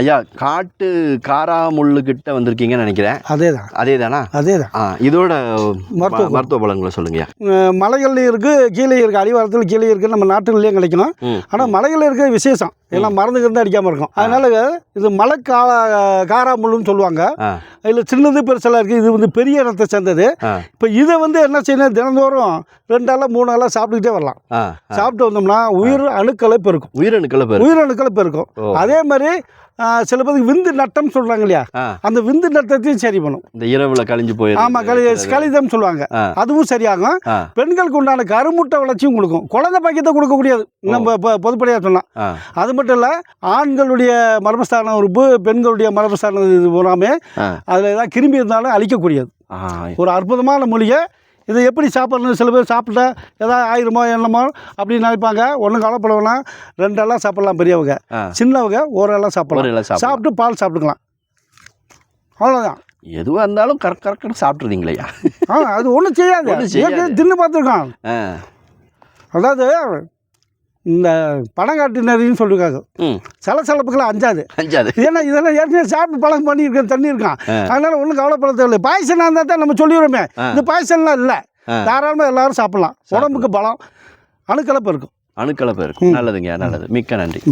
ஐயா காட்டு காராமுள்ளுக்கிட்ட வந்திருக்கீங்கன்னு நினைக்கிறேன். அதே தானா? இதோட மருத்துவ பலன்களை சொல்லுங்க. மலைகள்லையும் இருக்குது, கீழே இருக்குது, அடிவாரத்தில் கீழே இருக்குது, நம்ம நாட்டுகள்லேயும் கிடைக்கணும். ஆனால் மலைகளில் இருக்க விசேஷம் எல்லாம் மருந்து இருந்து அடிக்காமல் இருக்கும். அதனால இது மலை காராமுள்ளுன்னு சொல்லுவாங்க. இதில் சின்னது பெருசெல்லாம் இருக்குது. இது வந்து பெரிய இனத்தை சேர்ந்தது. இப்போ இதை வந்து என்ன செய்யணும், தினந்தோறும் 2 ஆளா 3 ஆளா சாப்பிட்டுக்கிட்டே வரலாம். சாப்பிட்டு வந்தோம்னா உயிரணுக்களை பெருக்கும். உயிரணுக்களை பெருக்கும். அதே மாதிரி சில பேருக்கு விந்து நட்டம் சொல்றாங்க இல்லையா, அந்த விந்து நட்டத்தையும் சரி பண்ணும். இந்த இரவுல கழிஞ்சு போய் கலிதம் சொல்லுவாங்க, அதுவும் சரியாகும். பெண்களுக்கு உண்டான கருமுட்டை வளர்ச்சியும் கொடுக்கும். குழந்தை பாக்கியத்தை கொடுக்கக்கூடியது நம்ம பொதுப்படையாக சொல்லலாம். அது மட்டும் இல்லை, ஆண்களுடைய மர்மஸ்தான உறுப்பு, பெண்களுடைய மர்மஸ்தான இது பூராமே அதில் ஏதாவது கிருமி இருந்தாலும் அழிக்கக்கூடியது. ஒரு அற்புதமான மூலிகை. இதை எப்படி சாப்பிட்றது, சில பேர் சாப்பிட்டா ஏதாவது ஆயிருமோ என்னமோ அப்படின்னு நினைப்பாங்க. ஒன்றும் கவலைப்பட வேணாம். 2 ஆளாக சாப்பிட்லாம். பெரியவங்க, சின்னவங்க 1 ஆளாக சாப்பிடலாம். சாப்பிட்டு பால் சாப்பிட்டுக்கலாம். அவ்வளோதான். எதுவாக இருந்தாலும் கரெக்டாக சாப்பிட்றீங்களா? அது ஒன்றும் செய்யாது. தின்னு பார்த்துருக்கான். அதாவது இந்த பனங்காட்டினரின்னு சொல்லியிருக்காங்க, சலசலப்புக்கெல்லாம் அஞ்சாது. ஏன்னா இதெல்லாம் ஏற்கனவே சாப்பிட்டு பழக்கம் பண்ணியிருக்கேன், தண்ணி இருக்கான். அதனால ஒன்றும் கவலைப்பட தேவையில்லை. பாய்சனாக இருந்தால் தான் நம்ம சொல்லிடுறோமே, இந்த பாய்சன்லாம் இல்லை. தாராளமாக எல்லாரும் சாப்பிட்லாம். உடம்புக்கு பலம், அணுக்கலப்பு இருக்கும். நல்லதுங்க, நல்லது. மிக்க நன்றி.